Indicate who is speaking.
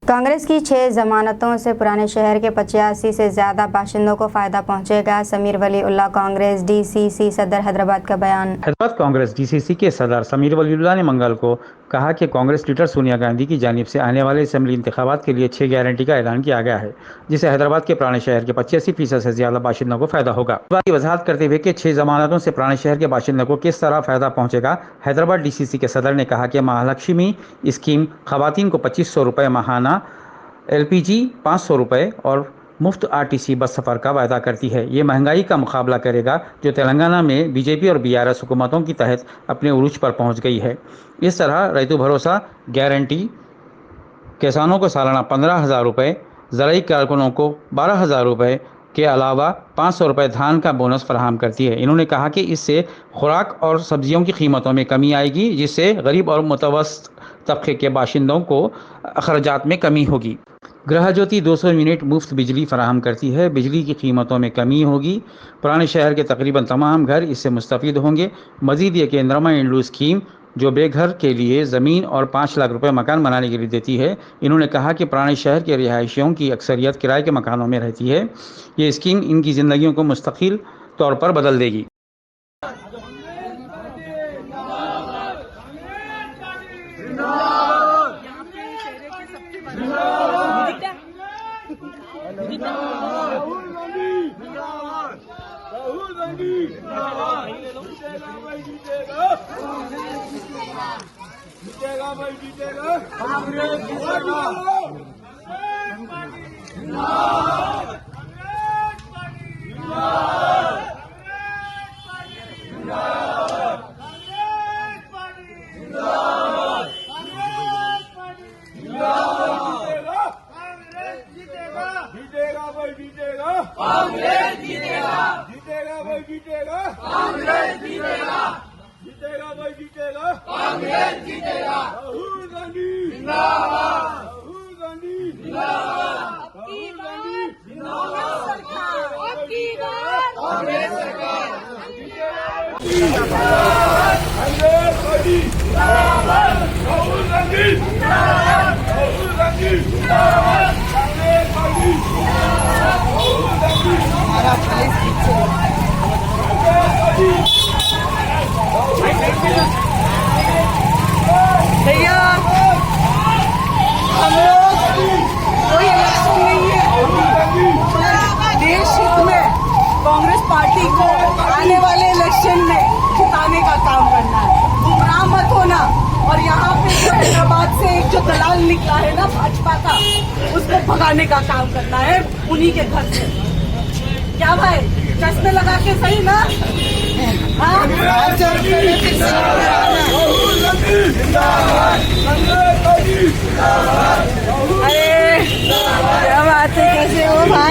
Speaker 1: कांग्रेस की 6 जमानतों से पुराने शहर के 85 से ज़्यादा बाशिंदों को फ़ायदा पहुंचेगा। समीर वलीउल्लाह कांग्रेस डीसीसी सदर हैदराबाद का बयान।
Speaker 2: हैदराबाद कांग्रेस डीसीसी के सदर समीर वलीउल्लाह ने मंगल को कहा कि कांग्रेस लीडर सोनिया गांधी की जानिब से आने वाले असेंबली इंतखाबात के लिए 6 गारंटी का ऐलान किया गया है, जिससे हैदराबाद के पुराने शहर के 85% से ज्यादा बाशिंदों को फायदा होगा। इस बात की वजाहत करते हुए कि 6 जमानतों से पुराने शहर के बाशिंदों को किस तरह फायदा पहुंचेगा, हैदराबाद डीसीसी के सदर ने कहा कि महालक्ष्मी स्कीम खवातीन को 2500 रुपये माहाना, LPG 500 रुपये और मुफ्त RTC बस सफ़र का वायदा करती है। ये महंगाई का मुकाबला करेगा जो तेलंगाना में बीजेपी और BRS हुकूमतों की तहत अपने उरूज पर पहुंच गई है। इस तरह रैतु भरोसा गारंटी किसानों को सालाना 15,000 रुपये, ज़राई कारकुनों को 12,000 रुपये के अलावा 500 रुपये धान का बोनस फराहम करती है। इन्होंने कहा कि इससे खुराक और सब्जियों की कीमतों में कमी आएगी, जिससे गरीब और मुतवस्सित तबके के बाशिंदों को अखराजात में कमी होगी। गृह ज्योति 200 यूनिट मुफ्त बिजली फराहम करती है, बिजली की कीमतों में कमी होगी। पुराने शहर के तकरीबन तमाम घर इससे मुस्तफ़ीद होंगे। मजीद ये कि इंदिरा इंडू स्कीम जो बेघर के लिए ज़मीन और 5 लाख रुपए मकान बनाने के लिए देती है। इन्होंने कहा कि पुराने शहर के रिहायशियों की अक्सरियत किराए के मकानों में रहती है। ये स्कीम इनकी ज़िंदगियों को मुस्तकिल तौर पर बदल देगी।
Speaker 3: जीतेगा भाई, जीतेगा कांग्रेस, जीतेगा भाई, जीतेगा कांग्रेस, जीतेगा जीतेगा भाई, जीतेगा कांग्रेस, जीतेगा जीतेगा भाई, जीतेगा कांग्रेस, जीतेगा। राहुल गांधी जिंदाबाद, राहुल गांधी जिंदाबाद, राहुल गांधी जिंदाबाद, कांग्रेस सरकार कांग्रेस पार्टी जिंदाबाद, राहुल गांधी जिंदाबाद, राहुल गांधी जिंदाबाद, कांग्रेस पार्टी जिंदाबाद, राहुल गांधी हमारा कांग्रेस पार्टी।
Speaker 4: भैया हम लोग कोई इलेक्शन नहीं है, देश हित में कांग्रेस पार्टी को आने वाले इलेक्शन में जिताने का काम करना है। गुमराह मत होना। और यहाँ पे जो हैदराबाद से एक जो दलाल निकला है ना भाजपा का, उसको भगाने का काम करना है उन्हीं के घर से। क्या भाई चश्मे लगा के सही ना? हाँ अरे क्या बात है, कैसे हो भाई?